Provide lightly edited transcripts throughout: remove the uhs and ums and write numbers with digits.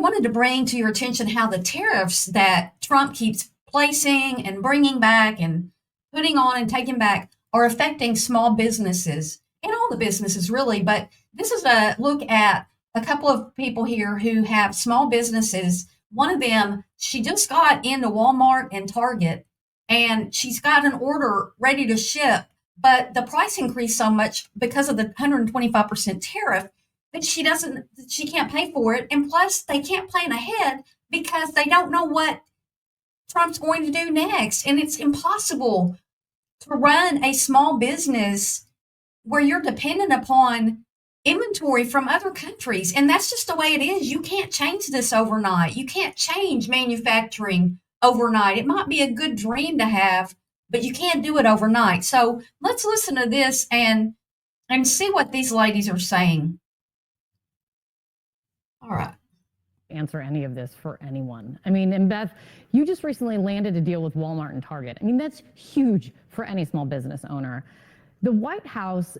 wanted to bring to your attention how the tariffs that Trump keeps placing and bringing back and putting on and taking back are affecting small businesses and all the businesses really. But this is a look at a couple of people here who have small businesses. One of them, she just got into Walmart and Target, and she's got an order ready to ship, but the price increased so much because of the 125% tariff that she can't pay for it. And plus, they can't plan ahead because they don't know what Trump's going to do next. And it's impossible to run a small business where you're dependent upon inventory from other countries. And that's just the way it is. You can't change this overnight. You can't change manufacturing overnight. It might be a good dream to have, but you can't do it overnight. So let's listen to this and see what these ladies are saying. All right. Answer any of this for anyone. I mean, and Beth, you just recently landed a deal with Walmart and Target. I mean, that's huge for any small business owner. The White House,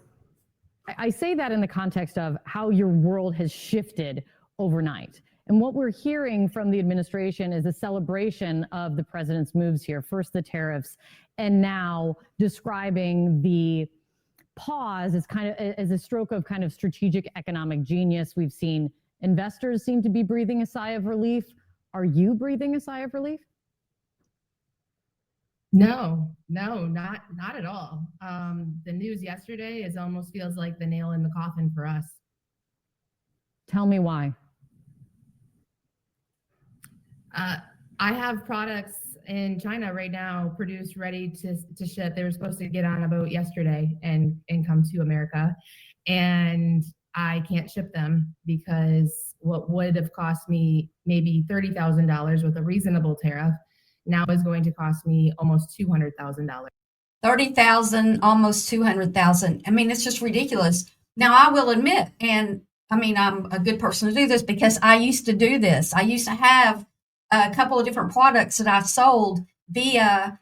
I say that in the context of how your world has shifted overnight. And what we're hearing from the administration is a celebration of the president's moves here. First the tariffs, and now describing the pause as kind of as a stroke of kind of strategic economic genius. We've seen investors seem to be breathing a sigh of relief. Are you breathing a sigh of relief? No, not at all. The news yesterday almost feels like the nail in the coffin for us. Tell me why. I have products in China right now produced, ready to ship. They were supposed to get on a boat yesterday and come to America. And I can't ship them because what would have cost me maybe $30,000 with a reasonable tariff now is going to cost me almost $200,000. 30,000, almost 200,000. I mean, it's just ridiculous. Now, I will admit, and I mean, I'm a good person to do this because I used to do this. I used to have a couple of different products that I sold via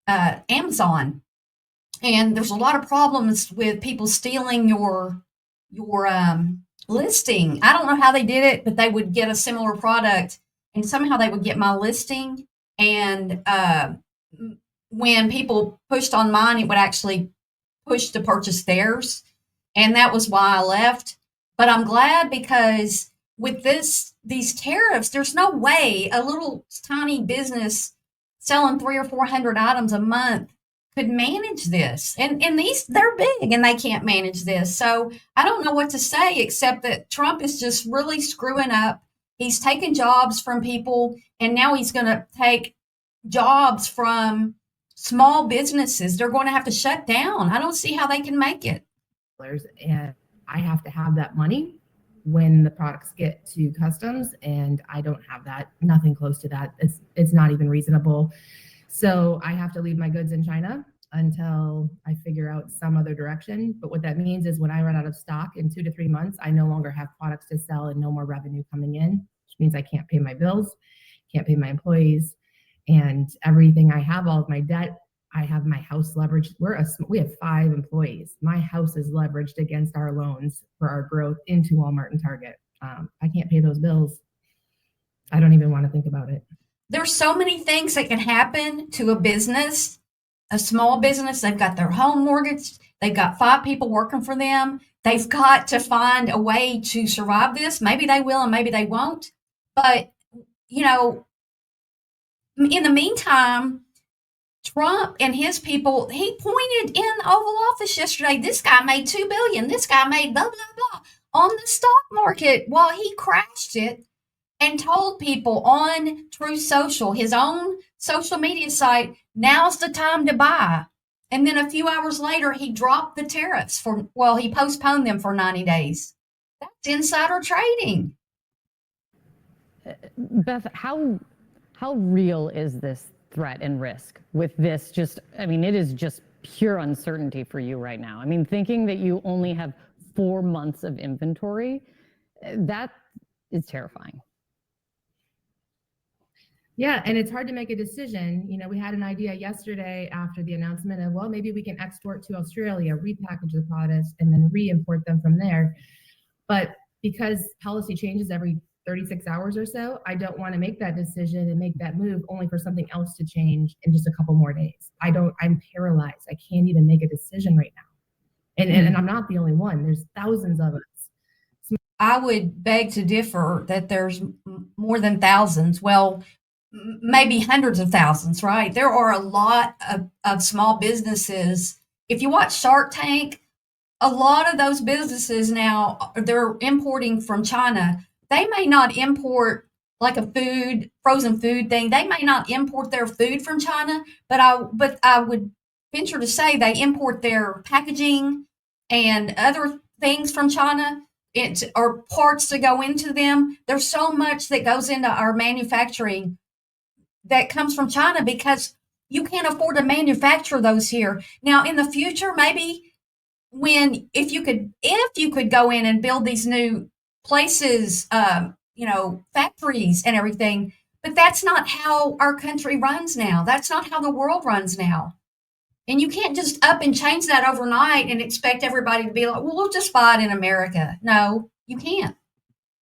Amazon, and there's a lot of problems with people stealing your listing. I don't know how they did it, but they would get a similar product, and somehow they would get my listing. And when people pushed on mine, it would actually push to purchase theirs. And that was why I left. But I'm glad because with these tariffs, there's no way a little tiny business selling 300 or 400 items a month could manage this. And they're big and they can't manage this. So I don't know what to say except that Trump is just really screwing up. He's taken jobs from people, and now he's going to take jobs from small businesses. They're going to have to shut down. I don't see how they can make it. And I have to have that money when the products get to customs, and I don't have that, nothing close to that. It's not even reasonable. So I have to leave my goods in China until I figure out some other direction. But what that means is when I run out of stock in 2 to 3 months, I no longer have products to sell and no more revenue coming in, which means I can't pay my bills, can't pay my employees, and everything. I have all of my debt. I have my house leveraged. We have 5 employees. My house is leveraged against our loans for our growth into Walmart and Target. I can't pay those bills. I don't even want to think about it. There's so many things that can happen to a business. A small business, they've got their home mortgaged, they've got 5 people working for them. They've got to find a way to survive this. Maybe they will and maybe they won't. But, you know, in the meantime, Trump and his people, he pointed in the Oval Office yesterday, this guy made $2 billion, this guy made blah, blah, blah on the stock market while he crashed it, and told people on Truth Social, his own social media site, now's the time to buy. And then a few hours later, he dropped the tariffs he postponed them for 90 days. That's insider trading. Beth, how real is this threat and risk with this? It is just pure uncertainty for you right now. I mean, thinking that you only have 4 months of inventory, that is terrifying. Yeah, and it's hard to make a decision. You know, we had an idea yesterday after the announcement of, well, maybe we can export to Australia, repackage the products, and then re-import them from there. But because policy changes every 36 hours or so, I don't want to make that decision and make that move only for something else to change in just a couple more days. I'm paralyzed. I can't even make a decision right now. And I'm not the only one. There's thousands of us. I would beg to differ that there's more than thousands. Well, maybe hundreds of thousands, right? There are a lot of small businesses. If you watch Shark Tank, a lot of those businesses now, they're importing from China. They may not import like a frozen food thing. They may not import their food from China, but I would venture to say they import their packaging and other things from China. Or parts to go into them. There's so much that goes into our manufacturing that comes from China because you can't afford to manufacture those here. Now, in the future, maybe if you could go in and build these new places, factories and everything, but that's not how our country runs now. That's not how the world runs now. And you can't just up and change that overnight and expect everybody to be like, well, we'll just buy it in America. No, you can't.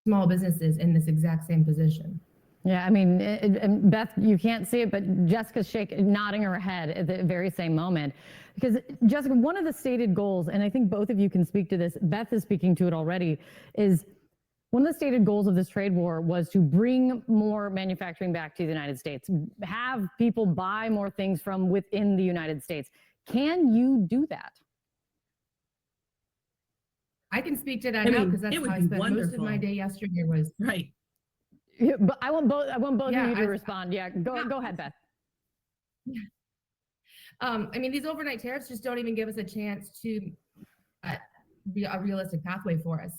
Small businesses in this exact same position. Yeah, I mean, and Beth, you can't see it, but Jessica's nodding her head at the very same moment. Because, Jessica, one of the stated goals, and I think both of you can speak to this, Beth is speaking to it already, is one of the stated goals of this trade war was to bring more manufacturing back to the United States, have people buy more things from within the United States. Can you do that? I can speak to that now because that's how I spent most of my day yesterday was. Right. Yeah, but I want both of you to respond. Yeah, go ahead, Beth. Yeah. I mean, these overnight tariffs just don't even give us a chance to be a realistic pathway for us.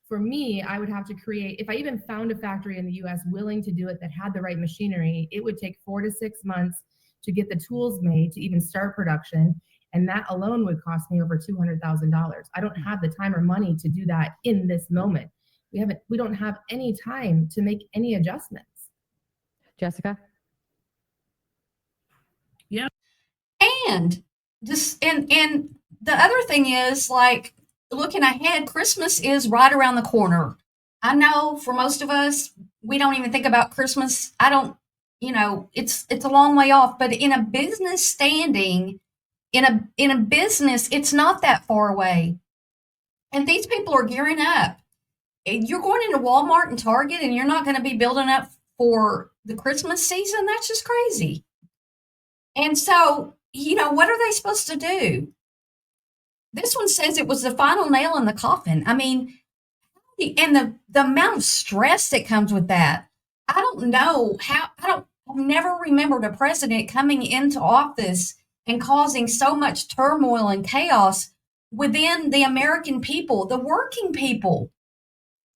For me, I would have to create, if I even found a factory in the US willing to do it that had the right machinery, it would take 4 to 6 months to get the tools made to even start production. And that alone would cost me over $200,000. I don't have the time or money to do that in this moment. We don't have any time to make any adjustments. Jessica? Yeah. And the other thing is, like, looking ahead, Christmas is right around the corner. I know for most of us, we don't even think about Christmas. It's a long way off, but in a business standing, in a business, it's not that far away. And these people are gearing up. You're going into Walmart and Target and you're not going to be building up for the Christmas season. That's just crazy. And so, what are they supposed to do? This one says it was the final nail in the coffin. I mean, and the amount of stress that comes with that. I've never remembered a president coming into office and causing so much turmoil and chaos within the American people, the working people,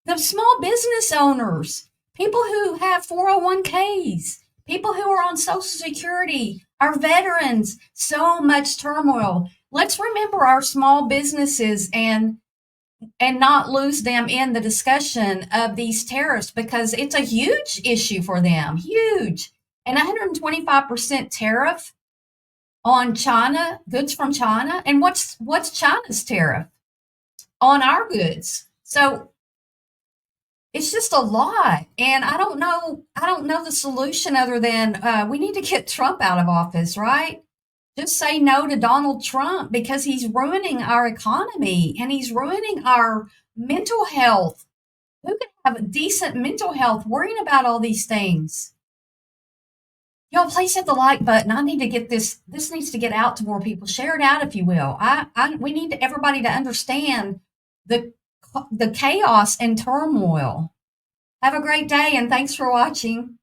the small business owners, people who have 401ks, people who are on Social Security, our veterans, so much turmoil. Let's remember our small businesses and not lose them in the discussion of these tariffs because it's a huge issue for them, huge. And 125% tariff on China, goods from China. And what's China's tariff on our goods? So it's just a lot. And I don't know the solution other than we need to get Trump out of office, right? Just say no to Donald Trump because he's ruining our economy and he's ruining our mental health. Who can have a decent mental health worrying about all these things? Y'all, please hit the like button. I need to get this. This needs to get out to more people. Share it out if you will. We need everybody to understand the chaos and turmoil. Have a great day and thanks for watching.